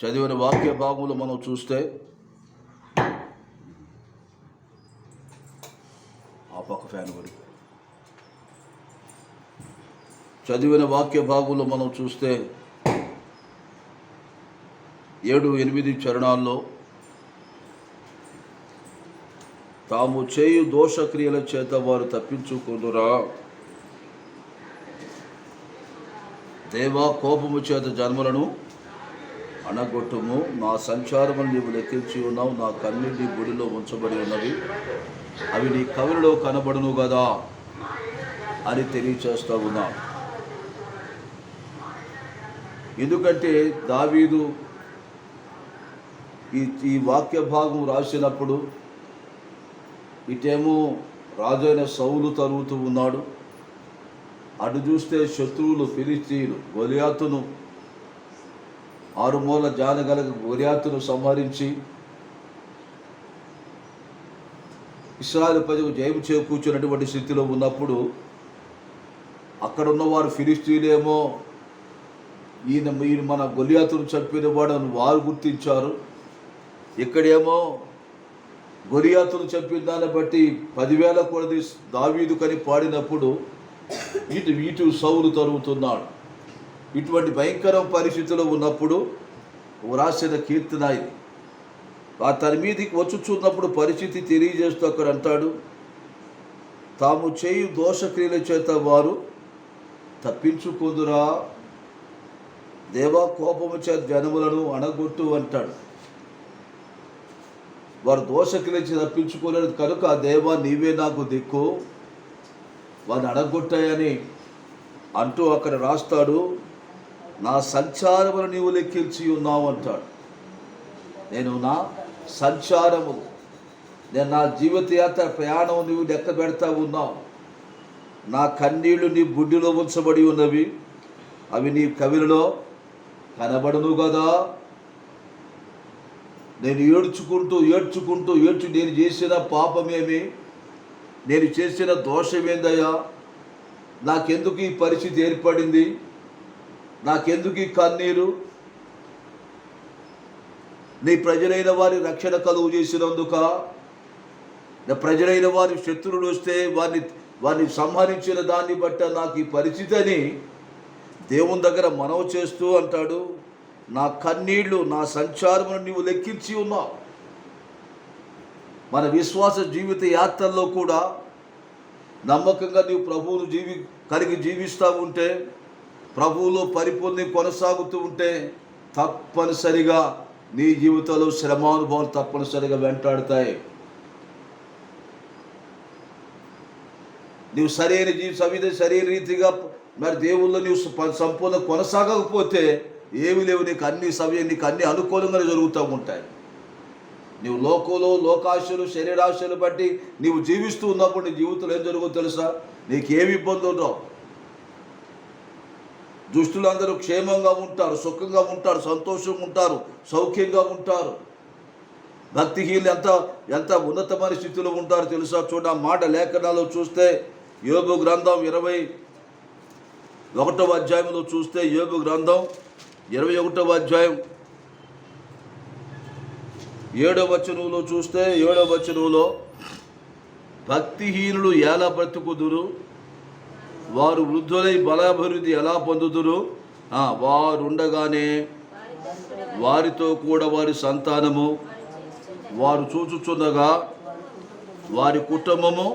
చదివిన వాక్య భాగంలో మనం చూస్తే ఆ పక్క ఫ్యాన్ పడి చదివిన వాక్య భాగంలో మనం చూస్తే 7-8 చరణాల్లో తాము చేయు దోషక్రియల చేత వారు తప్పించుకుందురా, దేవా కోపము చేత జన్మలను అణగొట్టుము, నా సంచారమును నీవు లెక్కించి ఉన్నావు, నా కన్నీటి గుడిలో ఉంచబడి ఉన్నవి, అవి నీ కవిలో కనబడును కదా అని తెలియచేస్తూ ఉన్నా. ఎందుకంటే దావీదు ఈ వాక్య భాగం రాసినప్పుడు ఇటేమో రాజైన సౌలు తరుగుతూ ఉన్నాడు, అటు చూస్తే శత్రువులు ఫిలిష్తీయులు గొలియాతును 6 మూల జానగల గొలియాతును సంహరించి ఇశ్రాయేలు ప్రజలకు జయము చేకూర్చున్నటువంటి స్థితిలో ఉన్నప్పుడు అక్కడ ఉన్నవారు ఫిలిష్తీయులేమో ఈయన మన గొలియాతును చంపిన వాడని వారు గుర్తించారు. ఇక్కడేమో గొలియాతును చంపిన దాన్ని బట్టి 10,000 కొలది దావీదు కని పాడినప్పుడు ఇటు సౌలు తరుగుతున్నాడు. ఇటువంటి భయంకర పరిస్థితిలో ఉన్నప్పుడు రాసిన కీర్తన ఇది. తన మీదకి వచ్చుచున్నప్పుడు పరిస్థితి తెలియజేస్తూ అక్కడ అంటాడు, తాము చేయు దోషక్రియల చేత వారు తప్పించుకుందురా, దేవా కోపము చేత జనములను అణగొట్టు అంటాడు. వారు దోషక్రియలు తప్పించుకోలేదు కనుక దేవా నీవే నాకు దిక్కు, వారిని అణగొట్టాయని అంటూ అక్కడ రాస్తాడు. నా సంచారమును నీవు లెక్కించి ఉన్నావు అంటాడు. నేను నా సంచారము, నేను నా జీవితయాత్ర ప్రయాణం నీవు లెక్క పెడతా ఉన్నావు, నా కన్నీళ్లు నీ బుడ్డిలో ఉంచబడి ఉన్నవి, అవి నీ కవిలో కనబడును కదా. నేను ఏడ్చుకుంటూ నేను చేసిన పాపమేమి, నేను చేసిన దోషమేందయ్యా, నాకెందుకు ఈ పరిస్థితి ఏర్పడింది, నాకెందుకు ఈ కన్నీరు, నీ ప్రజలైన వారి రక్షణ కలుగు చేసినందుక, నా ప్రజలైన వారి శత్రువులు వస్తే వారిని సంహరించిన దాన్ని బట్టి నాకు ఈ పరిస్థితి అని దేవుని దగ్గర మనవి చేస్తూ అంటాడు, నా కన్నీళ్లు నా సంచారమును నీవు లెక్కించి ఉన్నావు. మన విశ్వాస జీవిత యాత్రల్లో కూడా నమ్మకంగా నీవు ప్రభువును కలిగి జీవిస్తూ ఉంటే, ప్రభువులో పరిపూర్ణ కొనసాగుతూ ఉంటే తప్పనిసరిగా నీ జీవితంలో శ్రమానుభవాలు తప్పనిసరిగా వెంటాడుతాయి. నీవు సరైన రీతిగా మరి దేవుల్లో నీవు సంపూర్ణ కొనసాగకపోతే ఏమి లేవు, నీకు అన్ని అనుకూలంగా జరుగుతూ ఉంటాయి. నీవు లోకాశలు శరీరాశలు బట్టి నీవు జీవిస్తూ ఉన్నప్పుడు నీ జీవితంలో ఏం జరుగుతుందో తెలుసా, నీకేమి ఇబ్బంది ఉండవు. దుష్టులందరూ క్షేమంగా ఉంటారు, సుఖంగా ఉంటారు, సంతోషంగా ఉంటారు, సౌఖ్యంగా ఉంటారు. భక్తిహీనులు ఎంత ఉన్నతమైన స్థితిలో ఉంటారో తెలుసా. చూడ మాట లేఖనాల్లో చూస్తే యోబు గ్రంథం 21వ అధ్యాయంలో చూస్తే, యోబు గ్రంథం 21వ అధ్యాయం 7వ వచనంలో చూస్తే, 7వ వచనంలో భక్తిహీనులు ఎలా బ్రతుకుదురు, వారు వృద్ధులై బలాభివృద్ధి ఎలా పొందుదురు, వారుండగానే వారితో కూడా వారి సంతానము, వారు చూచుచుండగా వారి కుటుంబము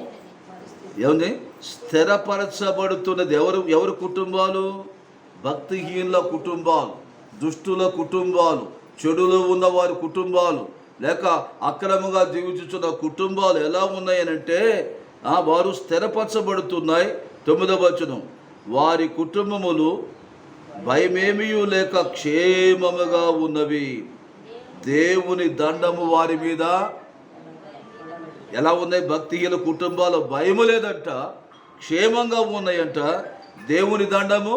ఏముంది స్థిరపరచబడుతున్నది. ఎవరు కుటుంబాలు? భక్తిహీనుల కుటుంబాలు, దుష్టుల కుటుంబాలు, చెడులో ఉన్న వారి కుటుంబాలు, లేక అక్రమంగా జీవించుతున్న కుటుంబాలు ఎలా ఉన్నాయనంటే వారు స్థిరపరచబడుతున్నాయి. 9వ వచనం, వారి కుటుంబములు భయమేమీ లేక క్షేమముగా ఉన్నవి, దేవుని దండము వారి మీద ఎలా ఉన్నాయి? భక్తిహీన కుటుంబాలు భయము లేదంట, క్షేమంగా ఉన్నాయంట, దేవుని దండము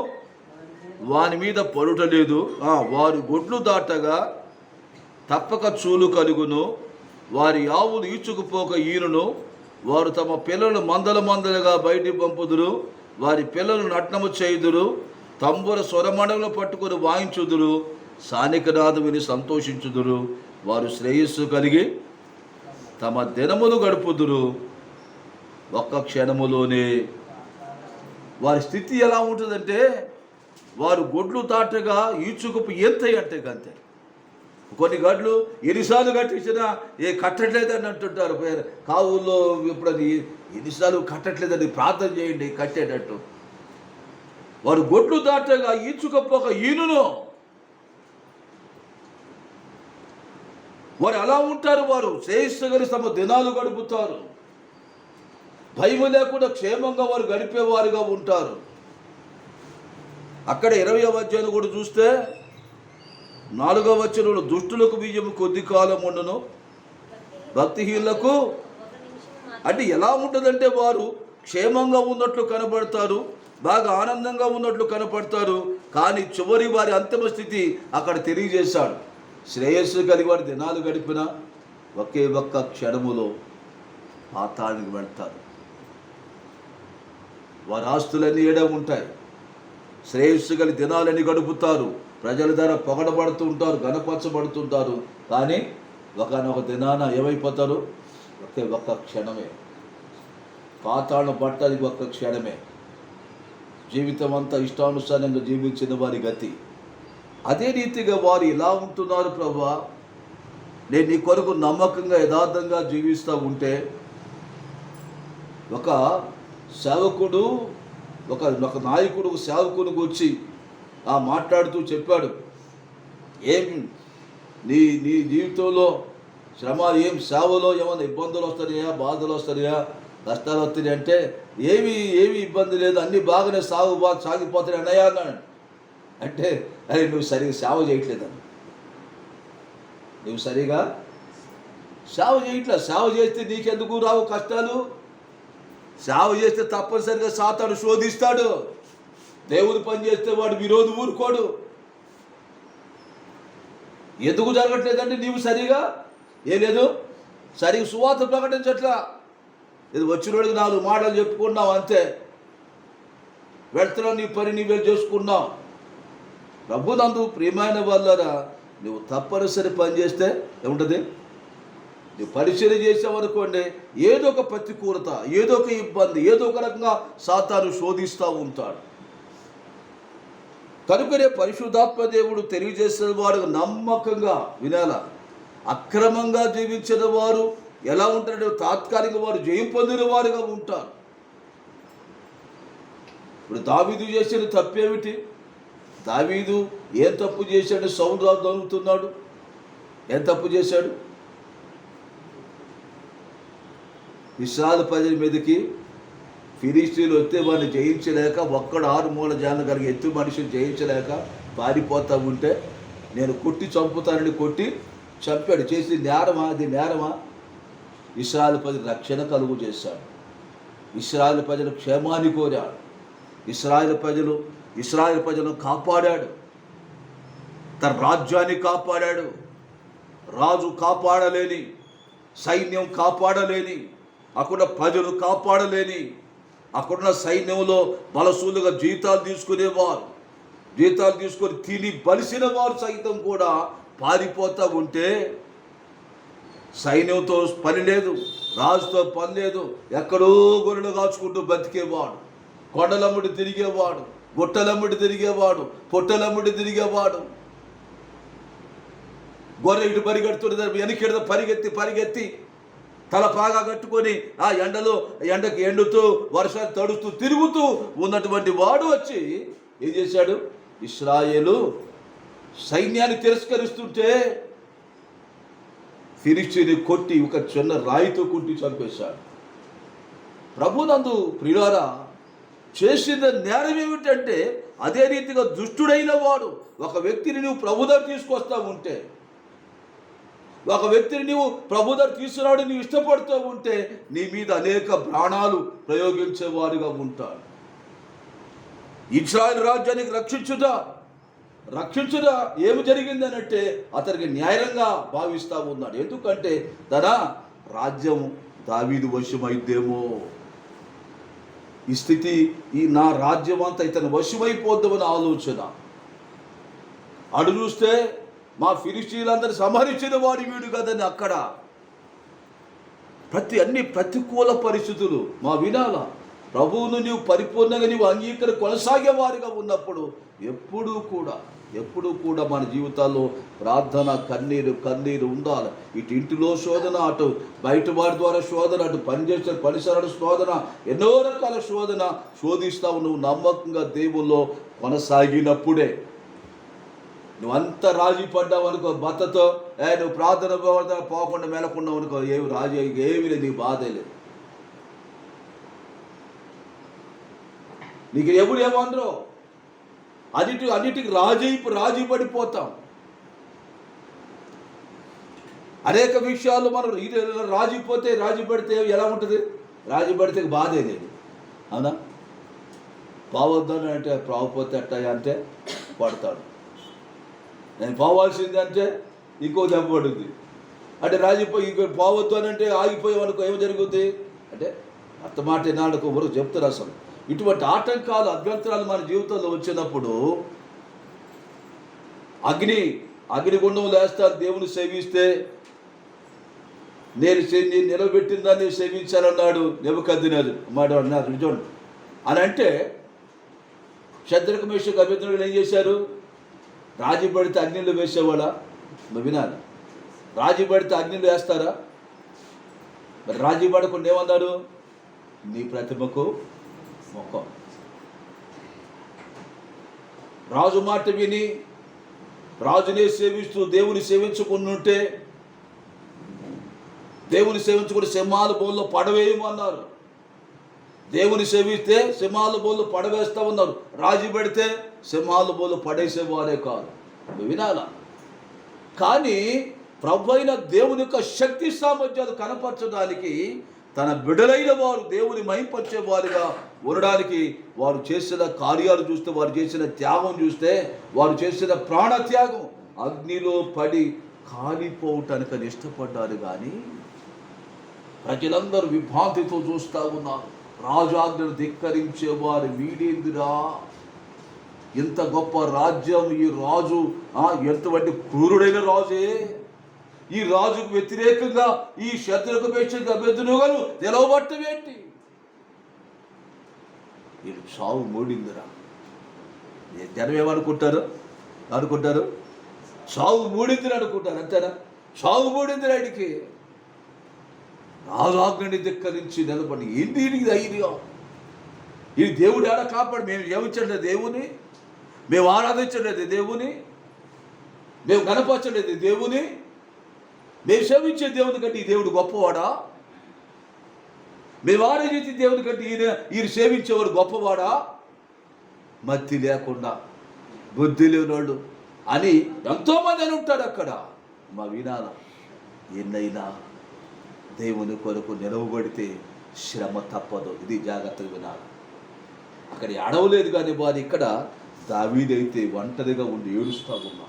వాని మీద పడుటలేదు. వారి గొడ్లు దాటగా తప్పక చూలు కలుగును, వారి ఆవులు ఈచుకుపోక ఈనును, వారు తమ పిల్లలు మందలుగా బయటికి పంపుదురు, వారి పిల్లలు నటనము చేయుదురు, తంబుర స్వరమండలు పట్టుకొని వాయించుదురు, సానికనాదం విని సంతోషించుదురు. వారు శ్రేయస్సు కలిగి తమ దినములు గడుపుదురు. ఒక్క క్షణములోనే వారి స్థితి ఎలా ఉంటుందంటే, వారు గొడ్లు తాటగా ఈచుకుపు ఎంతయి అంటే అంతే. కొన్ని గడ్లు ఎన్నిసార్లు కట్టించినా కట్టట్లేదని అంటుంటారు. కావుల్లో ఇప్పుడు అది ఎన్నిసార్లు కట్టట్లేదని ప్రార్థన చేయండి కట్టేటట్టు. వారు గొడ్లు దాటగా ఈచుకపోక ఈనును. వారు ఎలా ఉంటారు? వారు శ్రేయస్సుగలి తమ దినాలు గడుపుతారు. భయం లేకుండా క్షేమంగా వారు గడిపేవారుగా ఉంటారు. అక్కడ 20వ అధ్యాయం కూడా చూస్తే 4వ వచనంలో, దుష్టులకు బియ్యము కొద్ది కాలం ఉండును, భక్తిహీనులకు. అంటే ఎలా ఉంటుందంటే, వారు క్షేమంగా ఉన్నట్లు కనబడతారు, బాగా ఆనందంగా ఉన్నట్లు కనపడతారు. కానీ చివరి వారి అంతిమ స్థితి అక్కడ తెలియజేశాడు. శ్రేయస్సు కలిగి వారి దినాలు గడిపిన ఒకే ఒక్క క్షణములో పాతాళానికి వెళ్తారు. వారి ఆస్తులన్నీ ఏడే ఉంటాయి. శ్రేయస్సు కలిగి దినాలని గడుపుతారు. ప్రజల ద్వారా పొగడబడుతూ ఉంటారు, గణపరచబడుతుంటారు. కానీ ఒకనొక దినాన ఏమైపోతారు? ఒకే ఒక్క క్షణమే. పాతాళం పట్టది ఒక్క క్షణమే. జీవితం అంతా ఇష్టానుసారంగా జీవించిన వారి గతి. అదే రీతిగా వారు ఇలా ఉంటున్నారు. ప్రభువా, నేను నీ కొరకు నమ్మకంగా యథార్థంగా జీవిస్తూ ఉంటే, ఒక సేవకుడు ఒక నాయకుడు ఒక సేవకునికి వచ్చి మాట్లాడుతూ చెప్పాడు, ఏం నీ జీవితంలో శ్రమ, ఏం సేవలో ఏమైనా ఇబ్బందులు వస్తాయా, బాధలు వస్తాయా, కష్టాలు వస్తాయి అంటే, ఏమి ఇబ్బంది లేదు, అన్నీ బాగానే సాగిపోతాయి అన్నయ్య అన్నాడు. అంటే అరే నువ్వు సరిగా సేవ చేయట్లేదని, నువ్వు సరిగా సేవ చేయట్లే. సేవ చేస్తే నీకెందుకు రావు కష్టాలు? సేవ చేస్తే తప్పనిసరిగా సాతాను శోధిస్తాడు. దేవుడు పని చేస్తే వాడు విరోధి ఊరుకోడు. ఎందుకు జరగట్లేదంటే నీవు సరిగా లేదు, సరిగా సువార్త ప్రకటించట్లా. ఇది వచ్చినోడికి 4 మాటలు చెప్పుకున్నావు అంతే, వెళ్తున్నావు, నీ పని నీవే చేసుకున్నావు. ప్రభునందు ప్రియమైన వాళ్ళరా, నువ్వు తప్పనిసరి పని చేస్తే ఏముంటుంది? నువ్వు పరిచయం చేసావనుకోండి, ఏదో ఒక ప్రతికూలత, ఏదో ఒక ఇబ్బంది, ఏదో ఒక రకంగా సాతాను శోధిస్తూ ఉంటాడు. కనుకనే పరిశుద్ధాత్మ దేవుడు తెలియజేసిన వారు నమ్మకంగా వినాల. అక్రమంగా జీవించిన వారు ఎలా ఉంటారంటే, తాత్కాలిక వారు జయం పొందిన వారుగా ఉంటారు. ఇప్పుడు దావీదు చేసిన తప్పేమిటి? దావీదు ఏం తప్పు చేశాడు? సౌలు రాజు దొరుకుతున్నాడు, ఏం తప్పు చేశాడు? ఇశ్రాయేలు ప్రజల మీదకి ఫిలిష్తీయులు వస్తే వాడిని జయించలేక, ఒక్కడు 6 మూల జాన కలిగి ఎత్తు మనిషిని జయించలేక పారిపోతూ ఉంటే, నేను కొట్టి చంపుతానని కొట్టి చంపాడు. చేసి నేరమా? అది నేరమా? ఇశ్రాయేలు ప్రజలు రక్షణ కలుగు చేశాడు. ఇశ్రాయేలు ప్రజలు క్షేమాన్ని కోరాడు. ఇశ్రాయేలు ప్రజలను కాపాడాడు. తన రాజ్యాన్ని కాపాడాడు. రాజు కాపాడలేని, సైన్యం కాపాడలేని, అక్కడ ప్రజలు కాపాడలేని, అక్కడున్న సైన్యంలో బలసూలుగా జీతాలు తీసుకునేవారు, జీతాలు తీసుకొని తిని బలిసిన వారు సైతం కూడా పారిపోతూ ఉంటే, సైన్యంతో పని లేదు, రాజుతో పని లేదు, ఎక్కడో గొర్రెలు కాచుకుంటూ బతికేవాడు, కొండలమ్ముడి తిరిగేవాడు, గుట్టలమ్ముడి తిరిగేవాడు, పొట్టలమ్ముడి తిరిగేవాడు. గొర్రె ఇటు పరిగెడుతున్నది, వెనకెడ పరిగెత్తి తల పాగా కట్టుకొని ఆ ఎండకి ఎండుతూ వర్షాలు తడుస్తూ తిరుగుతూ ఉన్నటువంటి వాడు వచ్చి ఏం చేశాడు? ఇశ్రాయేలు సైన్యాన్ని తిరస్కరిస్తుంటే ఫిలిష్తీయుని కొట్టి ఒక చిన్న రాయితో కొట్టి చంపేశాడు. ప్రభునందు ప్రియులారా, చేసిన నేరం ఏమిటంటే, అదే రీతిగా దుష్టుడైన వాడు ఒక వ్యక్తిని నువ్వు ప్రభు దగ్గర తీసుకొస్తా ఉంటే, ఒక వ్యక్తిని నీవు ప్రభు దగ్గర తీసుకురావడం నీవు ఇష్టపడుతూ ఉంటే, నీ మీద అనేక ప్రాణాలు ప్రయోగించేవారుగా ఉంటాడు. ఇశ్రాయేలు రాజ్యానికి రక్షించుట ఏమి జరిగిందనంటే, అతనికి న్యాయంగా భావిస్తూ ఉన్నాడు. ఎందుకంటే తన రాజ్యం దావీదు వశమైద్దేమో, ఈ స్థితి, నా రాజ్యం అంతా ఇతను వశమైపోద్దామని ఆలోచన. అడు చూస్తే మా ఫిలిష్తీయులందరూ సంహరించిన వాడు వీడు కదని అక్కడ అన్ని ప్రతికూల పరిస్థితులు మా వినాల ప్రభువును నీవు పరిపూర్ణంగా నీవు అంగీకరి కొనసాగే వారిగా ఉన్నప్పుడు ఎప్పుడూ కూడా మన జీవితాల్లో ప్రార్థన కన్నీరు ఉండాలి. ఇటు ఇంటిలో శోధన, అటు బయట వారి ద్వారా శోధన, అటు పనిచేసే పరిసరాల శోధన, ఎన్నో రకాల శోధిస్తావు. నువ్వు నమ్మకంగా దేవుల్లో కొనసాగినప్పుడే. నువ్వు అంత రాజీ పడ్డావు అనుకో భర్తతో, నువ్వు ప్రార్థన పోకుండా మెలకున్నావు అనుకో, ఏమి లేదు, నీకు బాధే లేదు. నీకు ఎవరు ఏమనరు, అన్నిటికి రాజీ పడిపోతాం. అనేక విషయాలు మనం రాజీ పడితే ఎలా ఉంటుంది? రాజీ పడితే బాధే లేదు, అవునా? పోవద్దని అంటే పోకపోతే అట్ట అంటే పడతాడు. నేను పోవాల్సింది అంటే ఇంకో దెబ్బ పడుద్ది. అంటే రాజీపోయి ఇంకో పోవద్దు అని అంటే ఆగిపోయామనుకో ఏమి జరుగుద్ది అంటే అత్త మాట ఎన్నాళ్ళకు వరకు చెప్తారు. అసలు ఇటువంటి ఆటంకాలు, అభ్యంతరాలు మన జీవితంలో వచ్చినప్పుడు అగ్నిగుండం లేస్తారు. దేవుని సేవిస్తే నేను నిలబెట్టిన దాన్ని సేవించాలన్నాడు నెబుకద్నెజరు. మాట అన్నారు నిజండి అని అంటే శద్రకు మేషకు అబేద్నెగోలు ఏం చేశారు? రాజీ పడితే అగ్నిలో వేసేవాళ్ళ? వినాలి. రాజీ పడితే అగ్నిలో వేస్తారా? మరి రాజీ పడకుండా ఏమన్నాడు? నీ ప్రతిమకు మొక్కం. రాజు మాట విని రాజునే సేవిస్తూ దేవుని సేవించుకుంటుంటే, దేవుని సేవించుకుని సింహాల బోన్లో పడవేయమన్నారు. దేవుని సేవిస్తే సింహాల బోన్లు పడవేస్తూ ఉన్నారు. రాజీ పెడితే సింహాల బోన్లు పడేసేవారే కాదు. వినాలా? కానీ ప్రభు అయిన దేవుని యొక్క శక్తి సామర్థ్యాలు కనపరచడానికి, తన బిడ్డలైన వారు దేవుని మహింపరిచే వారుగా ఉండడానికి వారు చేసిన కార్యాలు చూస్తే, వారు చేసిన త్యాగం చూస్తే, వారు చేసిన ప్రాణత్యాగం, అగ్నిలో పడి కాలిపోవటానికి ఇష్టపడ్డారు. కానీ ప్రజలందరూ విభ్రాంతితో చూస్తూ ఉన్నారు. రాజాజ్ఞను ధిక్కరించేవారు వీడేందిరా, ఇంత గొప్ప రాజ్యం, ఈ రాజు ఎంతవంటి క్రూరుడైన రాజే, ఈ రాజుకు వ్యతిరేకంగా ఈ శత్రుకు మేషకు అబేద్నెగోలు నిలవబట్టం ఏంటి? వీడు సావు మూడిందిరా. జనం ఏమనుకుంటారు? సావు మూడిందిరా అనుకుంటారు. అంతేనా? సావు మూడిందిరా. ఆయనకి రాజాజ్ఞని ధిక్కరించి నిలబడి ఏంటి ధైర్యం? ఈ దేవుడు ఏడ కాపాడు? మేము ఏమించండి దేవుని, మేము ఆరాధించలేదు దేవుని, మేము కనపరచలేదు దేవుని, మేము సేవించే దేవుని కంటే ఈ దేవుడు గొప్పవాడా? మేము ఆరాధించే దేవుని కంటే ఈయన సేవించేవాడు గొప్పవాడా? మతి లేకుండా బుద్ధి లేనివాడు అని ఎంతోమంది అని ఉంటాడు అక్కడ. మా వినాల, ఎన్నైనా దేవుని కొరకు నిలవబడితే శ్రమ తప్పదు. ఇది జాగ్రత్తగా వినాలి. అక్కడ అడవలేదు కానీ వారు ఇక్కడ దావీదైతే ఒంటరిగా ఉండి ఏడుస్తూ ఉన్నా.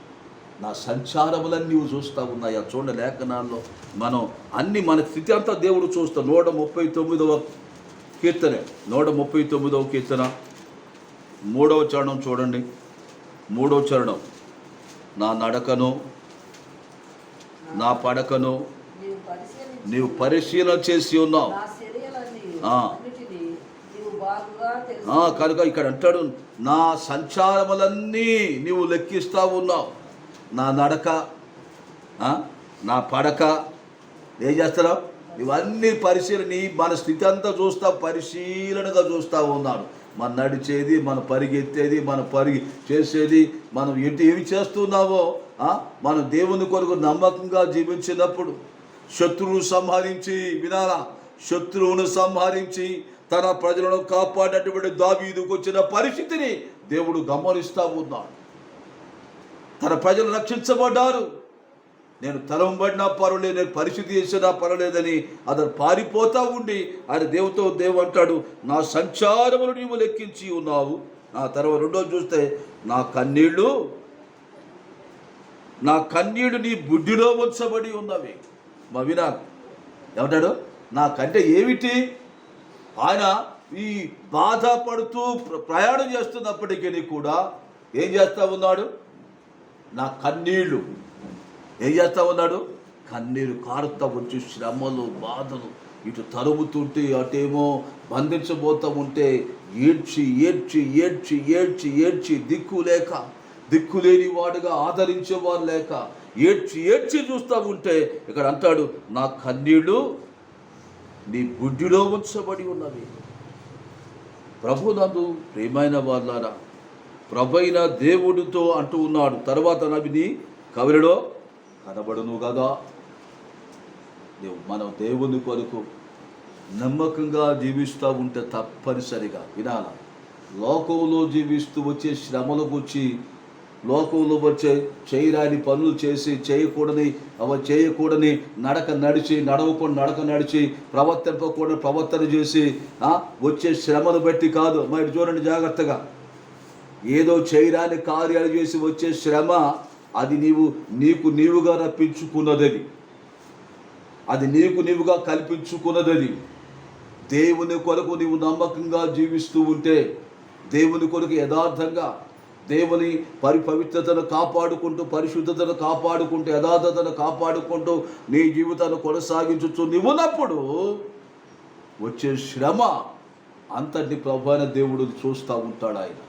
నా సంచారములన్నీ నీవు చూస్తూ ఉన్నాయా? చూడండి లేఖనాల్లో మనం అన్ని మన స్థితి అంతా దేవుడు చూస్తాం. 139వ కీర్తన 139వ కీర్తన 3వ చరణం చూడండి. 3వ చరణం. నా నడకను నా పడకను నీవు పరిశీలన చేసి ఉన్నావు. కనుక ఇక్కడ అంటాడు, నా సంచారములన్నీ నీవు లెక్కిస్తూ ఉన్నావు. నా నడక నా పడక ఏం చేస్తున్నావు? ఇవన్నీ పరిశీలన, మన స్థితి అంతా పరిశీలనగా చూస్తూ ఉన్నాడు. మన నడిచేది, మన పరిగెత్తేది, మన చేసేది, మనం ఏమి చేస్తున్నావో, మనం దేవుని కొరకు నమ్మకంగా జీవించినప్పుడు శత్రువును సంహరించి, వినాలా, శత్రువును సంహరించి తన ప్రజలను కాపాడేటువంటి దావీదుకు వచ్చిన పరిస్థితిని దేవుడు గమనిస్తూ ఉన్నాడు. తన ప్రజలు రక్షించబడ్డారు. నేను తలంబడినా పర్వాలేదు, నేను పరిస్థితి చేసినా పర్వాలేదని అతను పారిపోతూ ఉండి ఆయన దేవుడు అంటాడు, నా సంచారములు నీవు లెక్కించి ఉన్నావు. ఆ తర్వాత రెండోది చూస్తే, నా కన్నీళ్లు నీ బుడ్డిలో ఉంచబడి ఉన్నవి. మా వినా ఏమంటాడు? నాకంటే ఏమిటి? ఆయన ఈ బాధపడుతూ ప్రయాణం చేస్తున్నప్పటికీ కూడా ఏం చేస్తూ ఉన్నాడు? నా కన్నీళ్లు ఏం చేస్తా ఉన్నాడు? కన్నీరు కారుతా వచ్చి శ్రమలు బాధలు ఇటు తరుముతుంటే అటేమో బంధించబోతూ ఉంటే ఏడ్చి ఏడ్చి ఏడ్చి ఏడ్చి ఏడ్చి దిక్కులేని వాడుగా ఆదరించేవారు లేక ఏడ్చి ఏడ్చి చూస్తూ ఉంటే ఇక్కడ అంటాడు, నా కన్నీళ్లు నీ బుడ్డిలో ఉంచబడి ఉన్నవి. ప్రభునందు ప్రియమైన వాళ్ళారా, ప్రభైన దేవుడితో అంటూ ఉన్నాడు. తర్వాత నవి నీ కవిలో కనబడును కదా. మనం దేవుని కొరకు నమ్మకంగా జీవిస్తూ ఉంటే తప్పనిసరిగా వినాల. లోకంలో జీవిస్తూ వచ్చే శ్రమలు గురించి, లోకంలో వచ్చే చేయరాని పనులు చేసి చేయకూడని నడక నడిచి ప్రవర్తన చేసి వచ్చే శ్రమను బట్టి కాదు. మరి చూడండి జాగ్రత్తగా, ఏదో చేయరాని కార్యాలు చేసి వచ్చే శ్రమ అది నీవుగా రప్పించుకున్నది, అది నీవుగా కల్పించుకున్నది. దేవుని కొరకు నీవు నమ్మకంగా జీవిస్తూ ఉంటే, దేవుని కొరకు యథార్థంగా దేవుని పవిత్రతను కాపాడుకుంటూ, పరిశుద్ధతను కాపాడుకుంటూ, యథార్థతను కాపాడుకుంటూ నీ జీవితాన్ని కొనసాగించు నీవున్నప్పుడు వచ్చే శ్రమ అంతటి ప్రభువైన దేవుడు చూస్తూ ఉంటాడు. ఆయన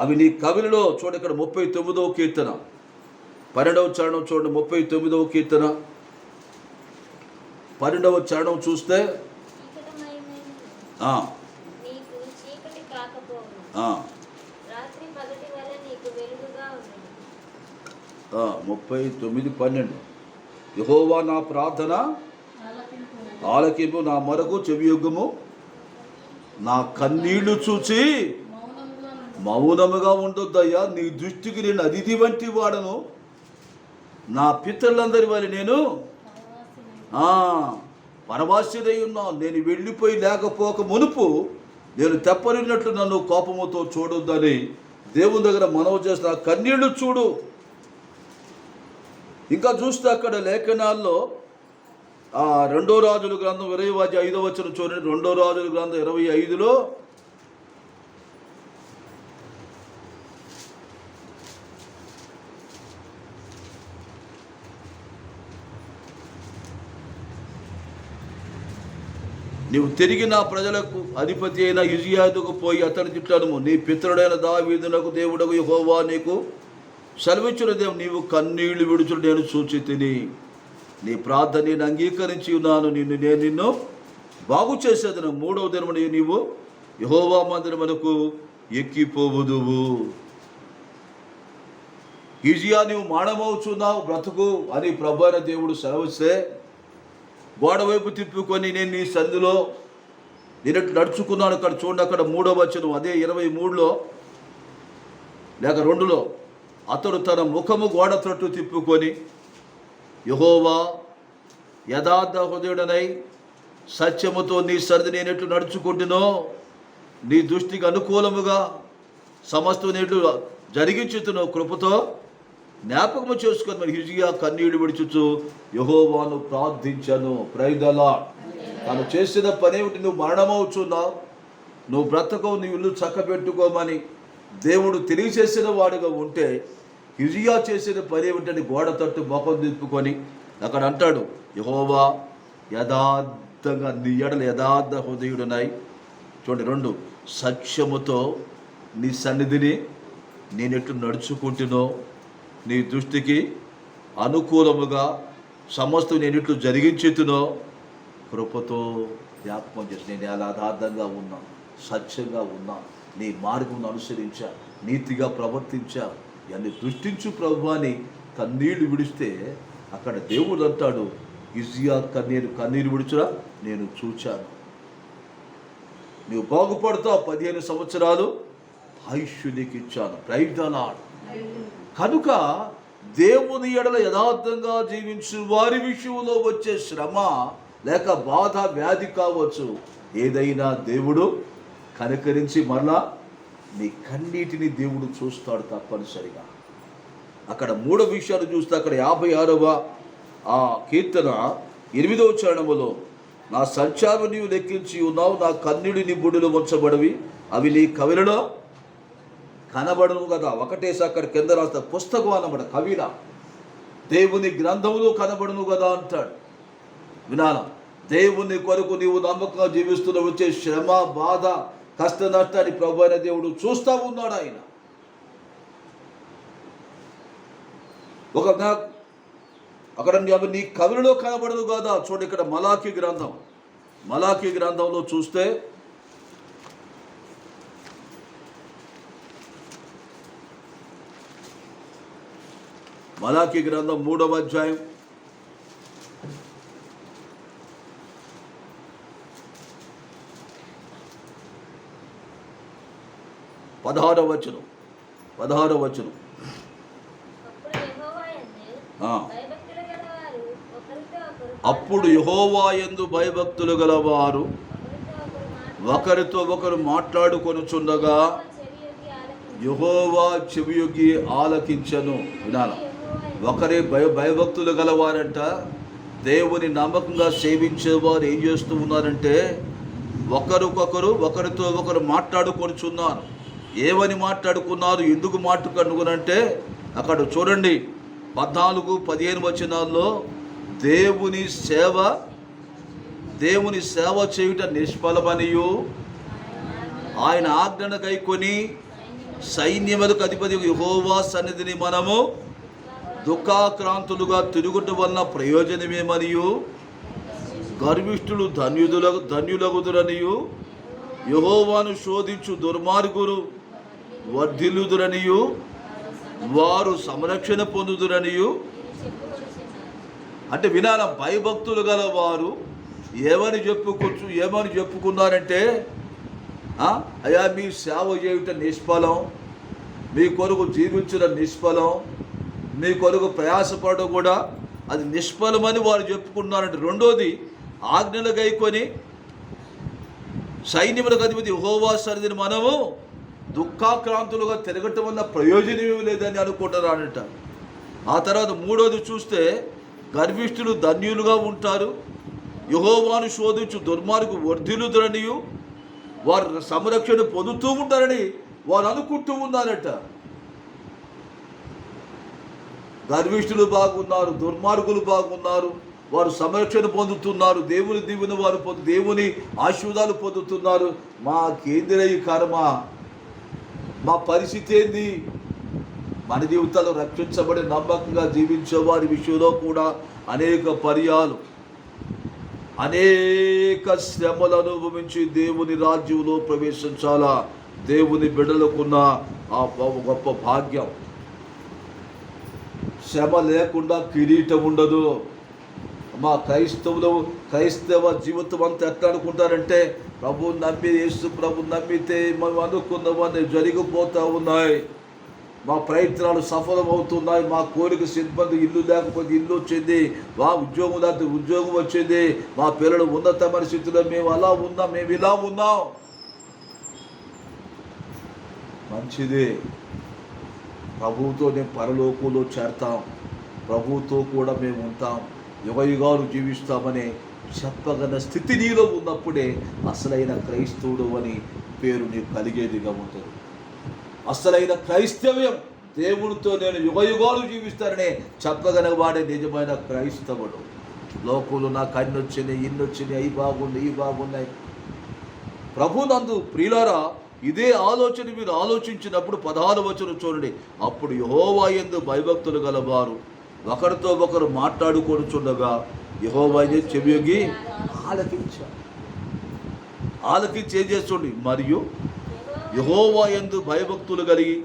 అవి నీ కవిలో చూడ. ఇక్కడ 39వ కీర్తన 12వ చరణం చూడండి. 39వ కీర్తన 12వ చరణం చూస్తే 39:12 యెహోవా నా ప్రార్థన ఆలకింపు, నా మొరకు చెవియొగ్గుము, నా కన్నీళ్లు చూచి మౌనముగా ఉండొద్దయ్యా. నీ దృష్టికి నేను అతిథి వంటి వాడను, నా పితరులందరి వల్ల నేను పరవాస్యుడై ఉన్నాను. నేను వెళ్ళిపోయి లేకపోక మునుపు నేను తెప్పరినట్లు నన్ను కోపముతో చూడొద్దని దేవుని దగ్గర మనవి చేసిన కన్నీళ్లు చూడు. ఇంకా చూస్తే అక్కడ లేఖనాల్లో 2వ రాజుల గ్రంథం 25వ వచనం చూడండి. 2వ రాజుల గ్రంథం 25లో నీవు తిరిగి నా ప్రజలకు అధిపతి అయిన యుజియాదుకు పోయి అతని తిట్టను, నీ పితరుడైన దావీదునకు దేవుడకు యెహోవా నీకు సెలవిచ్చిన దేవు, నీవు కన్నీళ్లు విడుచుడు నేను చూచి తిని నీ ప్రార్థన నేను అంగీకరించి ఉన్నాను. నిన్ను బాగు చేసేదను. 3వ దినమున నీవు యెహోవా మందిరమునకు ఎక్కిపోవుదువు. హిజ్కియా నీవు మానమవుచున్నావు, బ్రతుకు అని ప్రభువైన దేవుడు సెలవిస్తే గోడ వైపు తిప్పుకొని నేను నీ సంధిలో నేనట్టు నడుచుకున్నాను. అక్కడ చూడండి, అక్కడ 3వ వచనం అదే 23లో లేక 2లో, అతడు తన ముఖము గోడ తట్టు తిప్పుకొని యెహోవా యథార్థ హృదయుడనై సత్యముతో నీ సరిది నేనెట్లు నడుచుకుంటునో, నీ దృష్టికి అనుకూలముగా సమస్త నేట్లు జరిగించుతున్నో కృపతో జ్ఞాపకము చేసుకొని మరి హిజ్కియా కన్నీళ్లు విడుచుచు యెహోవాను ప్రార్థించను. Praise the lord. తను చేసిన పనేమిటి? నువ్వు మరణమవుచున్నావు, నువ్వు బ్రతకవు, నీ ఇల్లు చక్కబెట్టుకోమని దేవుడు తెలియచేసిన వాడుగా ఉంటే హిజ్కియా చేసిన పనేమిటని గోడ తట్టు ముఖం తిప్పుకొని అక్కడ అంటాడు, యెహోవా యథార్థంగా నీ ఎడల యథార్థ హృదయుడున్నాయి. చూడండి 2, సత్యముతో నీ సన్నిధిని నేనెట్లు నడుచుకుంటునో, నీ దృష్టికి అనుకూలముగా సమస్తం నేను ఇట్లు జరిగించుతునో కృపతో జ్ఞాపకం చేసి నేను ఎలా యథార్థంగా ఉన్నా, సత్యంగా ఉన్నా, నీ మార్గమును అనుసరించా, నీతిగా ప్రవర్తించా, ఇవన్నీ దృష్టించు ప్రభువాని కన్నీళ్లు విడిస్తే అక్కడ దేవుడు అంటాడు, హిజ్కియా కన్నీరు విడుచురా నేను చూచాను. నువ్వు బాగుపడతావు, 15 సంవత్సరాలు ఆయుష్యునికి ఇచ్చాను. Praise the Lord. కనుక దేవుని ఎడల యథార్థంగా జీవించు వారి విషయంలో వచ్చే శ్రమ లేక బాధ వ్యాధి కావచ్చు, ఏదైనా దేవుడు కనికరించి మరలా నీ కన్నీటిని దేవుడు చూస్తాడు తప్పనిసరిగా. అక్కడ 3 విషయాలు చూస్తే అక్కడ 56వ కీర్తన 8వ చరణములో, నా సంచారం నీవు లెక్కించి ఉన్నావు, నా కన్నీడు నీ బుడిలో ఉంచబడవి, అవి నీ కవిలలో కనబడును కదా. ఒకటేసి అక్కడ కింద రాస్తా పుస్తకం అన్నమాట, కవిల దేవుని గ్రంథములు కనబడును కదా అంటాడు. వినాలా, దేవుని కొరకు నీవు నమ్మకంగా జీవిస్తున్న వచ్చే శ్రమ, బాధ, కష్ట నష్టాన్ని ప్రభు అయిన దేవుడు చూస్తూ ఉన్నాడు. ఆయన అక్కడ నీ కవిలో కనబడదు కదా. చూడండి ఇక్కడ మలాకీ గ్రంథంలో చూస్తే మలాకీ గ్రంథం 3వ అధ్యాయం 16వ వచనం. అప్పుడు యెహోవా యందు భయభక్తులు గలవారు ఒకరితో ఒకరు మాట్లాడుకొనుచుండగా యెహోవా చెవియొగ్గి ఆలకించెను. వినాల, ఒకరే భయభక్తులు గలవారంట. దేవుని నమ్మకంగా సేవించేవారు ఏం చేస్తూ ఉన్నారంటే ఒకరితో ఒకరు మాట్లాడుకొనుచున్నారు. ఏమని మాట్లాడుకున్నారు, ఎందుకు మాట్లాడుకున్నారంటే అక్కడ చూడండి 14-15 వచనాల్లో దేవుని సేవ చేయుట నిష్ఫలమనియు ఆయన ఆజ్ఞను గైకొని సైన్యములకు అధిపతి యెహోవా సన్నిధిని మనము దుఃఖాక్రాంతులుగా తిరుగుట వలన ప్రయోజనమేమనియు గర్విష్ఠులు ధన్యులగుదురనియు యెహోవాను శోధించు దుర్మార్గులు వర్ధిల్లుదురనియు వారు సంరక్షణ పొందుదురనియు. అంటే వినాల, భయభక్తులు గల వారు ఏమని చెప్పుకున్నారంటే అయ్యా మీ సేవ చేయుట నిష్ఫలం, మీ కొరకు జీవించడం నిష్ఫలం, మీ కొరకు ప్రయాసపడడం కూడా అది నిష్ఫలమని వారు చెప్పుకున్నారంటే. రెండోది, ఆజ్ఞలు గైకొని సైన్యములకు అధిపతి యెహోవా సన్నిధిని మనము దుఃఖాక్రాంతులుగా తిరగటం వల్ల ప్రయోజనం లేదని అనుకుంటారట. ఆ తర్వాత మూడోది చూస్తే గర్విష్ఠులు ధన్యులుగా ఉంటారు, యెహోవాను శోధించు దుర్మార్గు వర్ధిల్లుదురనియు వారు సంరక్షణ పొందుతూ ఉంటారని వారు అనుకుంటూ ఉన్నారట. గర్విష్ఠులు బాగున్నారు, దుర్మార్గులు బాగున్నారు, వారు సంరక్షణ పొందుతున్నారు, దేవుని దీవెన వారు దేవుని ఆశీర్వాదాలు పొందుతున్నారు. మాకేందిరా ఈ కర్మ, మా పరిస్థితి ఏంది? మన జీవితాల్లో రక్షించబడి నమ్మకంగా జీవించే వారి విషయంలో కూడా అనేక పర్యాలు అనేక శ్రమలు అనుభవించి దేవుని రాజ్యంలో ప్రవేశించాలా. దేవుని బిడ్డలకున్న ఆ గొప్ప భాగ్యం. శ్రమ లేకుండా కిరీటం ఉండదు. మా క్రైస్తవ జీవితం అంతా ఎట్లా అనుకుంటారంటే ప్రభు నమ్మి యేసు ప్రభు నమ్మితే మనం అనుకున్నవన్నీ జరిగిపోతూ ఉన్నాయి, మా ప్రయత్నాలు సఫలమవుతున్నాయి, మా కోరిక సిబ్బంది ఇల్లు లేకపోతే ఇల్లు వచ్చింది, మా ఉద్యోగం లేకపోతే ఉద్యోగం వచ్చింది, మా పిల్లలు ఉన్నతమైన స్థితిలో మేము అలా ఉన్నాం, మేము ఇలా ఉన్నాం. మంచిదే, ప్రభువుతో నేను పరలోకంలో చేరతాం, ప్రభువుతో కూడా మేము ఉంటాం, యుగయుగాలు జీవిస్తామని చెప్పగల స్థితి నీలో ఉన్నప్పుడే అసలైన క్రైస్తవుడు అని పేరు నీకు కలిగేదిగా ఉంటుంది. అసలైన క్రైస్తవ్యం, దేవునితో నేను యుగయుగాలు జీవిస్తానని చెప్పగలిగిన వాడే నిజమైన క్రైస్తవుడు. లోకులు నాకు అన్ని వచ్చినాయి, ఇన్ని వచ్చినాయి, అవి బాగున్నాయి, ఇవి బాగున్నాయి. ప్రభునందు ప్రియులారా, ఇదే ఆలోచన మీరు ఆలోచించినప్పుడు 16వ వచనం చూడండి. అప్పుడు యెహోవా యందు భయభక్తులు గలవారు ఒకరితో ఒకరు మాట్లాడుకొనుచుండగా యెహోవా చెవియొగ్గి ఆలకించి ఏం చేస్తుండి, మరియు యెహోవా యందు భయభక్తులు కలిగి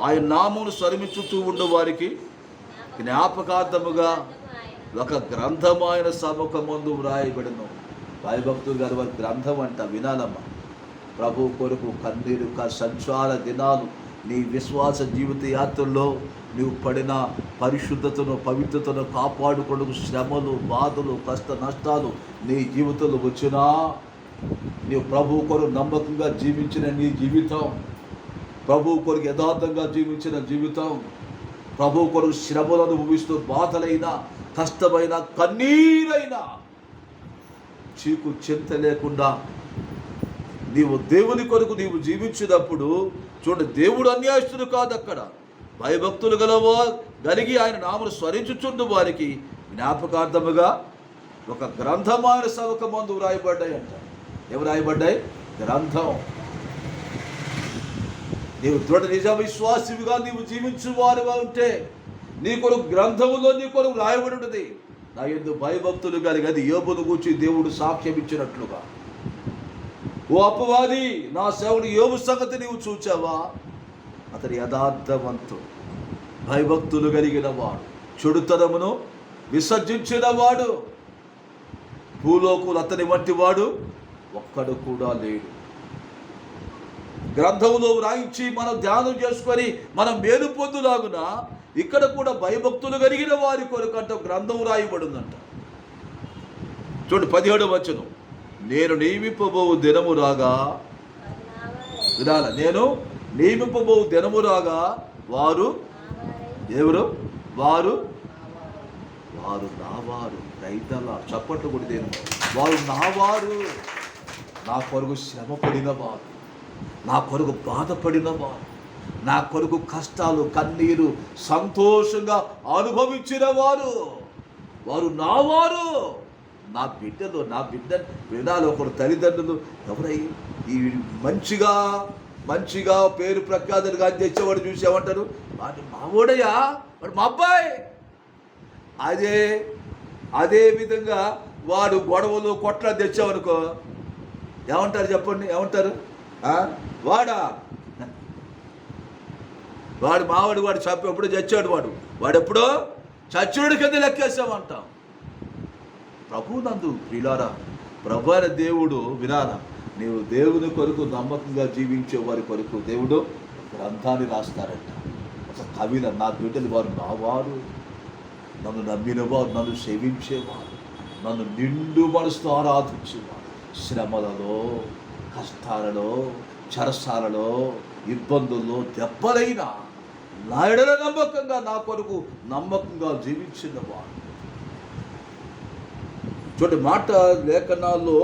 ఆయన నామమును స్మరించుతూ ఉండే వారికి జ్ఞాపకార్థముగా ఒక గ్రంథం ఆయన సముఖమందు వ్రాయబడను. భయభక్తులు గారి వారి గ్రంథం అంట. వినాలమ్మా, ప్రభు కొరకు కన్నీరు సంచార దినాలు, నీ విశ్వాస జీవిత యాత్రలో నీవు పడిన పరిశుద్ధతను పవిత్రతను కాపాడుకొనుటకు శ్రమలు, బాధలు, కష్ట నష్టాలు నీ జీవితంలో వచ్చినా నీవు ప్రభు కొరకు నమ్మకంగా జీవించిన నీ జీవితం, ప్రభు కొరకు యథార్థంగా జీవించిన జీవితం, ప్రభు కొరకు శ్రమలను అనుభవిస్తూ బాధలైనా కష్టమైన కన్నీరైనా చీకు చింత లేకుండా నీవు దేవుని కొరకు నీవు జీవించినప్పుడు చూడండి, దేవుడు అన్యాయస్తుడు కాదు. అక్కడ భయభక్తులు కలిగి ఆయన నామను స్మరించుచుండు వారికి జ్ఞాపకార్థముగా ఒక గ్రంథం ఆయన సవక మందు వ్రాయబడ్డాయి అంట. ఎవరు రాయబడ్డాయి? గ్రంథం. నీవు దృఢ నిజ విశ్వాసివిగా నీవు జీవించువారుగా ఉంటే నీ కొరకు గ్రంథములో నీ కొరకు రాయబడి ఉంటుంది. నా యందు భయభక్తులు కలిగి, అది యోబును గూర్చి దేవుడు సాక్ష్యం ఇచ్చినట్లుగా. ఓ అపవాది, నా సేవకుడు యోబు సంగతి నీవు చూచావా? అతని యథార్థవంతుడు, భయభక్తులు కలిగిన వాడు, చెడుతనమును విసర్జించిన వాడు. భూలోకులు అతని వంటి వాడు ఒక్కడు కూడా లేడు. గ్రంథంలో వ్రాయించి మనం ధ్యానం చేసుకొని మనం మేలు పొందులాగున ఇక్కడ కూడా భయభక్తులు కలిగిన వారి కొరకంట గ్రంథం రాయబడిందంట. చూడండి 17వ వచనం, నేను నియమింపబోవు దినము రాగా, వినాల, నేను నియమింపబోవు దినము రాగా వారు ఎవరు? వారు నావారు. రైతల చప్పట్లు కొడితేను, వారు నావారు. నా కొరకు శ్రమ పడిన వారు, నా కొరకు బాధపడిన వారు, నా కొరకు కష్టాలు కన్నీరు సంతోషంగా అనుభవించిన వారు, వారు నావారు. నా బిడ్డలు, నా వినాలి. ఒకరు తల్లిదండ్రులు ఎవరై ఈ మంచిగా పేరు ప్రఖ్యాతులు కానీ తెచ్చేవాడు చూసేమంటారు, వాడు మావోడయ్యా, వాడు మా అబ్బాయి. అదే విధంగా వాడు గొడవలు కొట్ల తెచ్చావనుకో ఏమంటారు చెప్పండి? ఏమంటారు? వాడు మావాడు, వాడు ఎప్పుడో చచ్చాడు, వాడెప్పుడో చచ్చుడి కింద లెక్కేసామంటాం. ప్రభు నందు ప్రియులారా, ప్రభు అయిన దేవుడు వినాలా, నీవు దేవుని కొరకు నమ్మకంగా జీవించే వారి కొరకు దేవుడు గ్రంథాన్ని రాస్తారంట. ఒక కవిల, నా బిడ్డలు వారు నావారు, నన్ను నమ్మినవారు, నన్ను సేవించేవారు, నన్ను నిండు మనసుతో ఆరాధించేవారు. శ్రమలలో, కష్టాలలో, చెరసాలలో, ఇబ్బందుల్లో, దెబ్బలైనా నా ఎడల నమ్మకంగా, నా కొరకు నమ్మకంగా జీవించిన వారు. చూడండి మాట లేఖనాల్లో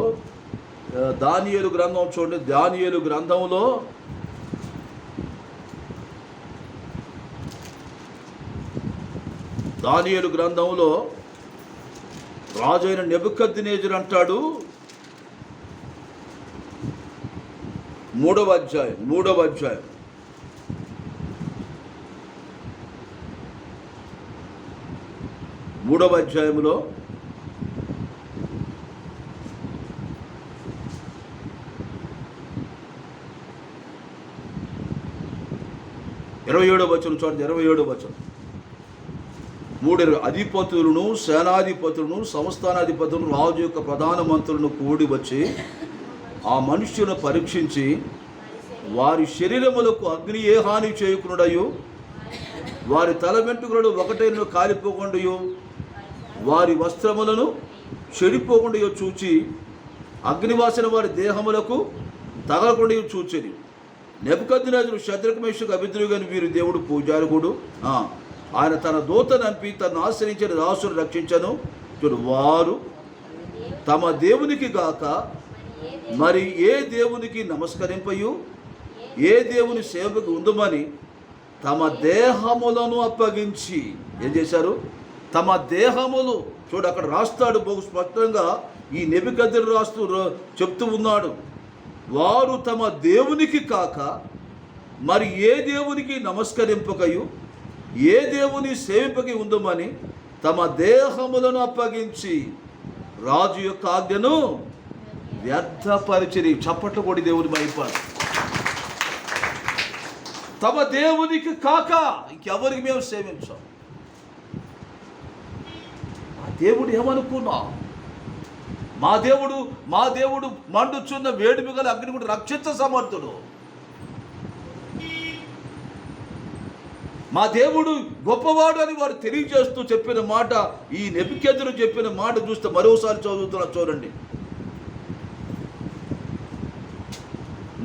దానియేలు గ్రంథం చూడండి. దానియేలు గ్రంథంలో రాజు అయిన నెబుకద్నెజరు అంటాడు, 3వ అధ్యాయంలో 27వ వచనం చూడండి. 27వ వచనం, 3 అధిపతులను, సేనాధిపతులను, సంస్థానాధిపతులను, రాజు యొక్క ప్రధాన మంత్రులను కూడి వచ్చి ఆ మనుష్యులను పరీక్షించి వారి శరీరములకు అగ్ని ఏ హాని చేయకునుడయు, వారి తల వెంట్రుకలను ఒకటైన కాలిపోకుండాయు, వారి వస్త్రములను చెడిపోకుండాయో చూచి అగ్నివాసన వారి దేహములకు తగలకుండా చూచెని. నెబుకద్నెజరు షద్రకు మేషకు అబేద్నెగోను వీరు దేవుడు పూజారుడు, ఆయన తన దూత నంపి తను ఆశ్రయించిన రాసును రక్షించను. చూడు, వారు తమ దేవునికి గాక మరి ఏ దేవునికి నమస్కరింపయు, ఏ దేవుని సేవకు ఉందమని తమ దేహములను అప్పగించి ఏం చేశారు? తమ దేహములు. చూడు, అక్కడ రాస్తాడు బహు స్పష్టంగా. ఈ నెబుకద్నెజరు చెప్తూ ఉన్నాడు, వారు తమ దేవునికి కాక మరి ఏ దేవునికి నమస్కరింపకయు, ఏ దేవుని సేవింపకి ఉందమని తమ దేహములను అప్పగించి రాజు యొక్క ఆజ్ఞను వ్యర్థపరిచిరి. చప్పట్లు కొడి దేవుని మైపాడు. తమ దేవునికి కాక ఇంకెవరికి మేము సేవించాం. ఆ దేవుడు ఏమనుకున్నా? మా దేవుడు మండుచున్న వేడిమి గల అగ్ని కూడా రక్షించ సమర్థుడు. మా దేవుడు గొప్పవాడు అని వారు తెలియజేస్తూ చెప్పిన మాట, ఈ నెబుకద్నెజరు చెప్పిన మాట చూస్తే మరోసారి చదువుతున్నా చూడండి.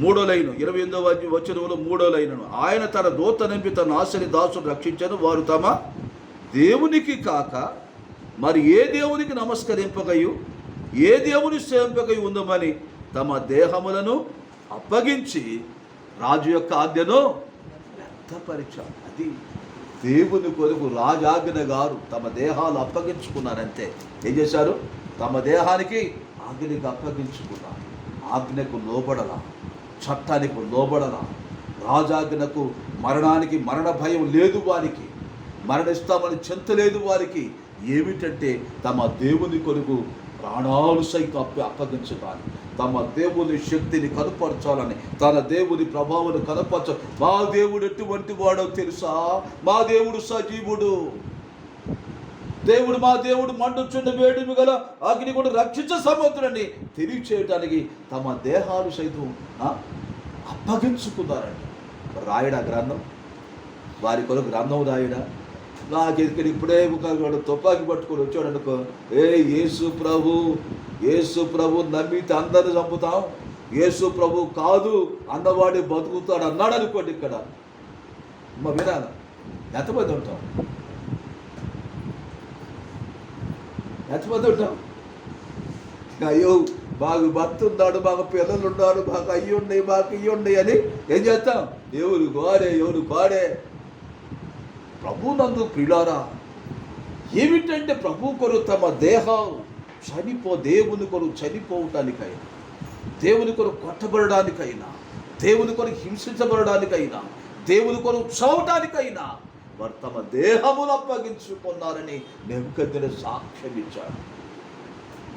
3వ లైను, 28వ వచనంలో 3వ లైను, ఆయన తన దూత నంపి తన ఆశని దాసును రక్షించను. వారు తమ దేవునికి కాక మరి ఏ దేవునికి నమస్కరింపకయు, ఏ దేవుని సేవింపకై ఉందమని తమ దేహములను అప్పగించి రాజు యొక్క ఆజ్ఞను వ్యక్తపరిచాడు. అది దేవుని కొరకు రాజాజ్ఞ గారు తమ దేహాలు అప్పగించుకున్నారంతే. ఏం చేశారు? తమ దేహానికి ఆజ్ఞకి అప్పగించుకున్నారు. ఆజ్ఞకు లోబడలా, చట్టానికి లోబడలా. రాజాజ్ఞకు మరణానికి మరణ భయం లేదు వారికి, మరణిస్తామని చింత లేదు వారికి. ఏమిటంటే తమ దేవుని కొరకు ప్రాణాలు సైతం అప్పగించడానికి, తమ దేవుని శక్తిని కనపరచాలని, తన దేవుని ప్రభావాన్ని కనపరచాలి. మా దేవుడు ఎటువంటి వాడో తెలుసా? మా దేవుడు సజీవుడు దేవుడు, మా దేవుడు మండుచున్న వేడిమి గల అగ్ని కూడా రక్షించ సముద్రాన్ని తెలియచేయటానికి తమ దేహాలు సైతం అప్పగించుకున్నారండి. రాయడా గ్రంథం? వారి కొరకు గ్రంథం రాయడా? నాకు ఇక్కడ ఇప్పుడే వాడు తుపాకి పట్టుకొని వచ్చాడు అనుకో, యేసు ప్రభు నమ్మితే అందరిని చంపుతాం, యేసు ప్రభు కాదు అన్నవాడే బతుకుతాడు అన్నాడు అనుకోండి. ఇక్కడ వినాల ఎంతమంది ఉంటాం? ఎంతమంది ఉంటాం? అయ్యో మాకు భర్త ఉన్నాడు, మాకు పిల్లలు ఉన్నారు, మాకు అయ్యి ఉన్నాయి, మాకు ఇవి ఉన్నాయి అని ఏం చేస్తాం? ఎవరు కాడే. ప్రభు నందు ప్రియులారా, ఏమిటంటే ప్రభు కొరకు తమ దేహం దేవుని కొరకు చనిపోవటానికైనా, దేవుని కొరకు కొట్టబడడానికైనా, దేవుని కొరకు హింసించబడడానికైనా, దేవుని కొరకు చావటానికైనా వారు తమ దేహమును అప్పగించుకున్నారని నెబుకద్నెజరు సాక్ష్యం ఇచ్చాడు.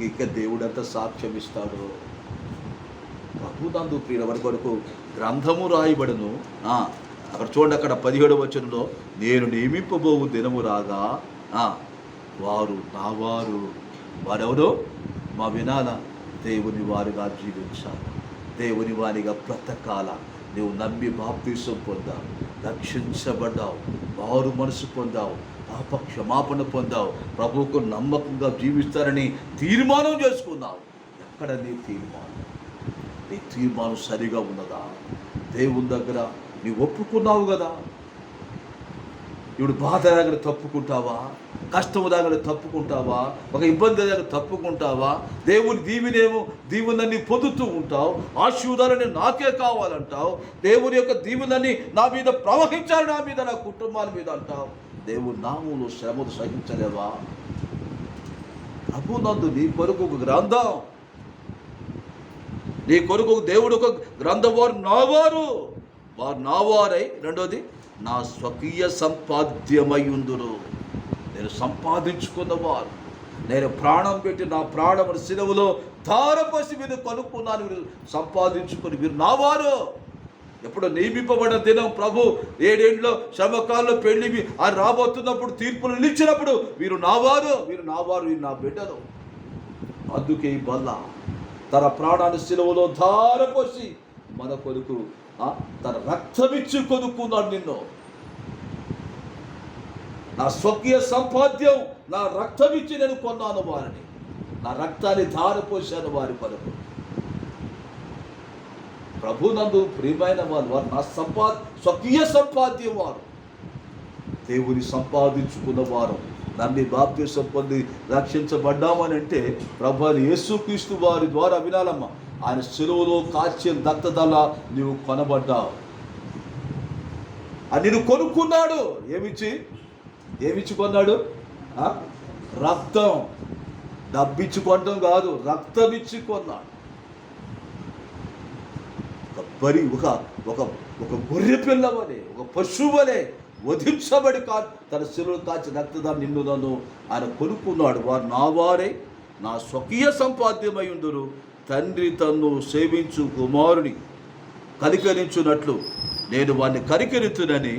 ఇక దేవుడు ఎంత సాక్ష్యం ఇస్తాడు? ప్రభు నందు ప్రియుల వారి కొరకు గ్రంథము రాయబడును. అక్కడ చూడండి, అక్కడ 17వ వచనంలో, నేను నియమింపబోవు దినము రాగా వారు నా వారెవరో మా వినాల దేవుని వారిగా జీవించాలి, దేవుని వారిగా బ్రతకాల. నువ్వు నమ్మి బాప్తీసం పొందావు, రక్షించబడ్డావు, మారు మనసు పొందావు, పాప క్షమాపణ పొందావు, ప్రభువుకు నమ్మకంగా జీవిస్తారని తీర్మానం చేసుకున్నావు. ఎక్కడ నీ తీర్మానం సరిగా ఉన్నదా? దేవుని దగ్గర నీవు ఒప్పుకున్నావు కదా. ఇప్పుడు బాధ దగ్గర తప్పుకుంటావా? కష్టము దగ్గర తప్పుకుంటావా? ఒక ఇబ్బంది దగ్గర తప్పుకుంటావా? దేవుని దీవెనని పొందుతూ ఉంటావు. ఆశీర్వాదాలని నాకే కావాలంటావు. దేవుని యొక్క దీవెనని నా మీద ప్రవహించాలి, నా మీద, నా కుటుంబాల మీద అంటావు. దేవుని నామములో శ్రమను సహించలేవా? ప్రభు నందు నీ కొరకు ఒక గ్రంథం, నీ కొరకు దేవుడు ఒక గ్రంథం, వారు నావారై, రెండోది నా స్వకీయ సంపాద్యమై ఉందురు. నేను సంపాదించుకున్నవారు, నేను ప్రాణం పెట్టి నా ప్రాణమును సిలువలో ధారపోసి మీరు కొనుక్కున్నాను, మీరు సంపాదించుకొని మీరు నావారు. ఎప్పుడు నియమింపబడిన దినం ప్రభు 7 ఏళ్ళలో శ్రమకాలంలో పెళ్లి అని రాబోతున్నప్పుడు, తీర్పులు నిలిచినప్పుడు వీరు నావారు, వీరు నా బిడ్డలు. అందుకే ఈ బల్ల తన ప్రాణాన్ని సిలువలో ధారపోసి మన కొరకు తన రక్తమిచ్చి కొనుక్కున్నాడు నిన్ను. నా స్వకీయ సంపాద్యం, నా రక్తమిచ్చి నేను కొన్నాను వారిని, నా రక్తాన్ని ధారపోసాను వారి కొరకు. ప్రభు నందు ప్రియమైన వారు నా స్వకీయ సంపాద్యం, వారు దేవుని సంపాదించుకున్న వారు. నమ్మి బాప్తీసం పొంది రక్షించబడ్డామని అంటే ప్రభు యేసుక్రీస్తు వారి ద్వారా వినాలమ్మా. ఆయన శిలువలో కాచిన రక్తదల నీవు కొనబడ్డావు. అని నిన్ను కొనుక్కున్నాడు. ఏమిచ్చి కొన్నాడు? రక్తం. డబ్బిచ్చి కొనడం కాదు, రక్తం ఇచ్చి కొన్నాడు. ఒక గొర్రె పిల్లవలే, ఒక పశువులే వధించబడి తన శిలువలో కాచి రక్తదాన్ని నిన్ను నన్ను ఆయన కొనుక్కున్నాడు. వారు నా వారే, నా స్వకీయ సంపాద్యమై ఉందురు. తండ్రి తన్ను సేవించు కుమారుని కనికరించున్నట్లు నేను వాడిని కనికరించునని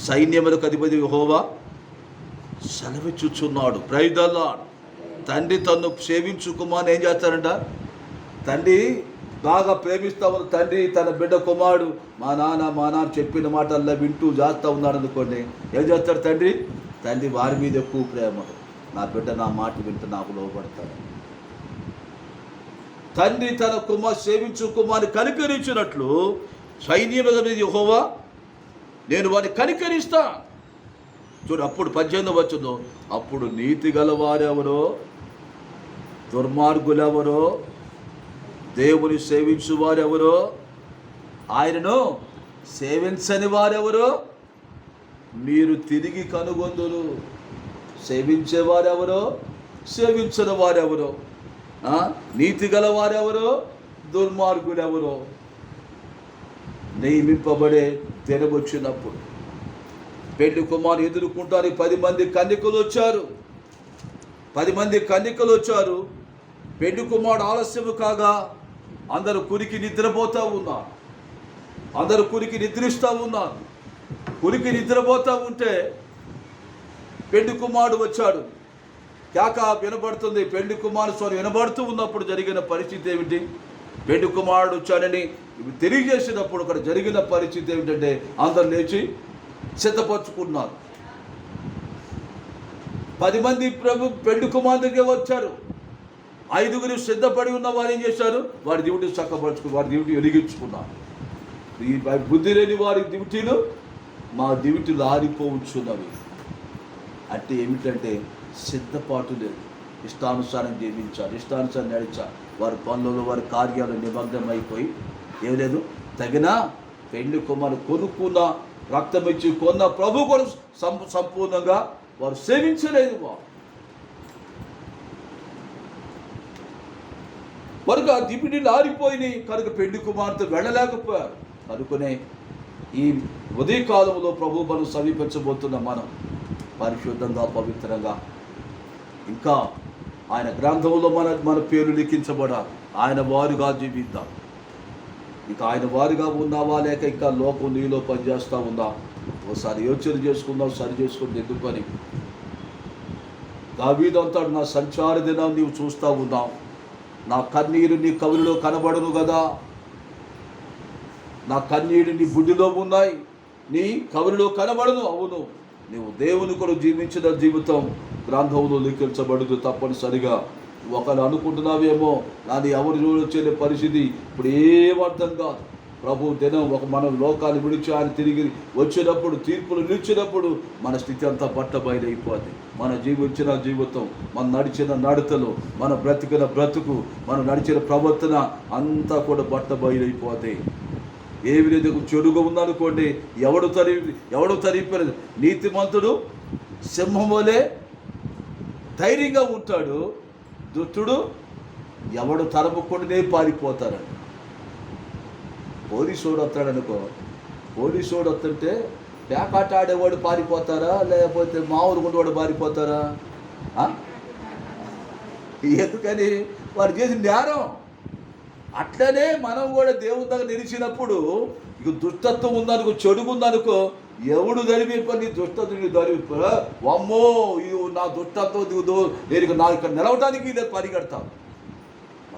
సైన్యములకు అధిపతి యెహోవా సెలవిచ్చుచున్నాడు. Praise the Lord. తండ్రి తన్ను సేవించు కుమారుని ఏం చేస్తారంట? తండ్రి బాగా ప్రేమిస్తామని తండ్రి తన బిడ్డ కుమారుడు మా నాన్న చెప్పిన మాటల్లా వింటూ చేస్తూ ఉన్నాడు అనుకోండి, ఏం చేస్తాడు తండ్రి వారి మీద ఎక్కువ ప్రేమ. నా బిడ్డ నా మాట వింటూ నాకు లోబడతాడు. తండ్రి తన సేవించు కుమారుని కనికరించినట్లు సైన్యములకు యెహోవా నేను వారిని కనికరిస్తా. చూడు, అప్పుడు 18వ వచనం, అప్పుడు నీతి గలవారెవరో, దుర్మార్గులెవరో, దేవుని సేవించు వారెవరో ఆయనను సేవించని వారెవరు మీరు తిరిగి కనుగొందురు. సేవించేవారెవరో సేవించని వారెవరో, నీతి గల వారెవరో దుర్మార్గుడెవరో నియమింపబడే దినం వచ్చినప్పుడు పెళ్లి కుమారు ఎదుర్కొంటానికి 10 మంది కన్యకలు వచ్చారు. 10 మంది కన్యకలు వచ్చారు. పెళ్లి కుమారుడు ఆలస్యము కాగా అందరూ కురికి నిద్రపోతూ ఉన్నారు. అందరూ కురికి నిద్రిస్తూ ఉన్నారు. కురికి నిద్రపోతూ ఉంటే పెళ్లి కుమారుడు వచ్చాడు. కేక వినబడుతుంది. పెళ్లి కుమారుడు స్వరం వినబడుతూ ఉన్నప్పుడు జరిగిన పరిస్థితి ఏమిటి? పెళ్లి కుమారుడు వచ్చాడని తెలియజేసినప్పుడు అక్కడ జరిగిన పరిస్థితి ఏమిటంటే అందరు లేచి సిద్ధపరచుకున్నారు. 10 మంది పెళ్లి కుమారుడికి వచ్చారు. 5గురు సిద్ధపడి ఉన్న వారు ఏం చేశారు? వారి డ్యూటీ చక్కపరుచుకుని వారి డ్యూటీ వెలిగించుకున్నారు. ఈ బుద్ధి లేని వారి డ్యూటీలు మా డ్యూటీలు ఆరిపోవచ్చున్నవి. అంటే ఏమిటంటే సిద్ధపాటు లేదు. ఇష్టానుసారం జీవించారు, ఇష్టానుసారం నడిచారు. వారి పనులలో వారి కార్యాలు నిమగ్నమైపోయి ఏం లేదు, తగిన పెళ్లి కుమారు కొనుక్కున్న రక్తం ఇచ్చి కొన్న ప్రభు కూడా సంపూర్ణంగా వారు సేవించలేదు. కనుక దిపిడీలు ఆరిపోయినాయి. కనుక పెళ్లి కుమార్తె వెళ్ళలేకపోయారు. కనుకనే ఈ ఉదయకాలంలో ప్రభు మనం సమీపించబోతున్న మనం పరిశుద్ధంగా పవిత్రంగా ఇంకా ఆయన గ్రంథంలో మన పేరు లిఖించబడాలి. ఆయన వారుగా జీవిద్దాం. ఇక ఆయన వారుగా ఉన్నావా లేక ఇంకా లోకం నీలో పనిచేస్తూ ఉందా? ఒకసారి యోచన చేసుకుందాం, సరి చేసుకుని ఎందుకని. దావీదు అంటాడు, నా సంచార దినం నీవు చూస్తూ ఉన్నావు, నా కన్నీరు నీ కవులలో కనబడను కదా, నా కన్నీరు నీ బుడ్డిలో ఉన్నాయి, నీ కవులలో కనబడను. అవును, నీవు దేవుని కూడా జీవించిన జీవితం గ్రంథంలో లిఖించబడదు తప్పనిసరిగా. ఒకరు అనుకుంటున్నావేమో నాది ఎవరు చూడొచ్చే పరిస్థితి ఇప్పుడు ఏమర్థం కాదు. ప్రభు దినం మనం లోకాన్ని విడిచి ఆయన తిరిగి వచ్చినప్పుడు తీర్పులు నిలిచినప్పుడు మన స్థితి అంతా బట్టబయలైపోద్ది. మన జీవించిన జీవితం, మన నడిచిన నడతలు, మన బ్రతికిన బ్రతుకు, మనం నడిచిన ప్రవర్తన అంతా కూడా బట్టబయలైపోతాయి. ఏ విధంగా చెడుగా ఉందనుకోండి, ఎవడు తరిపోలేదు. నీతిమంతుడు సింహం వలె ధైర్యంగా ఉంటాడు, దుష్టుడు ఎవడు తరముకుండానే పారిపోతారండి. పోలీసోడు వస్తాడనుకో, పోలీసోడు వస్తుంటే పేకాట ఆడేవాడు పారిపోతారా లేకపోతే మామూలు ఉండేవాడు పారిపోతారా? ఎందుకని వారు చేసిన నేరం. అట్లనే మనం కూడా దేవుని దగ్గర నిలిచినప్పుడు ఇక దుష్టత్వం ఉందనుకో, చెడుగు ఉందనుకో, ఎవడు ధరిప నీ దుష్టత్వం ధరిప అమ్మో ఇది నా దుష్టత్వం దిగుదు, నేను నాకు ఇక్కడ నిలవడానికి లేదు పరిగెడతాను.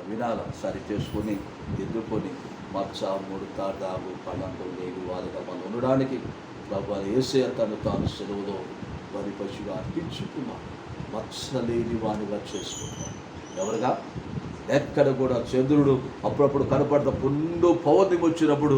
వినాల సరి చేసుకొని ఎదుర్కొని మచ్చ ముడత డాగు కళంతో లేని వారిగా మనం ఉండడానికి ప్రభు యేసయ్య తాను సెలవులో వరి పశువుగా అర్పించుకున్నాం. మచ్చ లేని వానిగా చేసుకుంటాం. ఎవరుగా ఎక్కడ కూడా చంద్రుడు అప్పుడప్పుడు కనపడతా పుండు పౌర్ణమి వచ్చినప్పుడు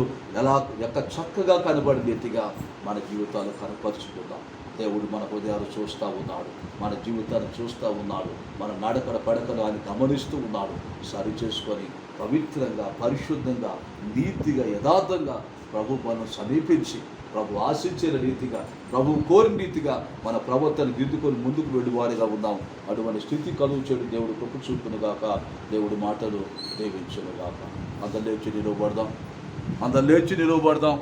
ఎక్క చక్కగా కనబడిన రీతిగా మన జీవితాలు కనపరుచుకుందాం. దేవుడు మన హృదయాలు చూస్తూ ఉన్నాడు, మన జీవితాన్ని చూస్తూ ఉన్నాడు, మన నడకడ పడకలు ఆయన గమనిస్తూ ఉన్నాడు. సరి చేసుకొని పవిత్రంగా, పరిశుద్ధంగా, నీతిగా, యథార్థంగా ప్రభు మనం సమీపించి ప్రభు ఆశించిన రీతిగా, ప్రభు కోరిన రీతిగా మన ప్రవర్తన దిద్దుకొని ముందుకు వెళ్ళివారిగా ఉన్నాం. అటువంటి స్థితి కలుగు చెడు దేవుడు కృప చూపును గాక, దేవుడి మాటలు దీవించును గాక. అందరు లేచి నిలవబడదాం.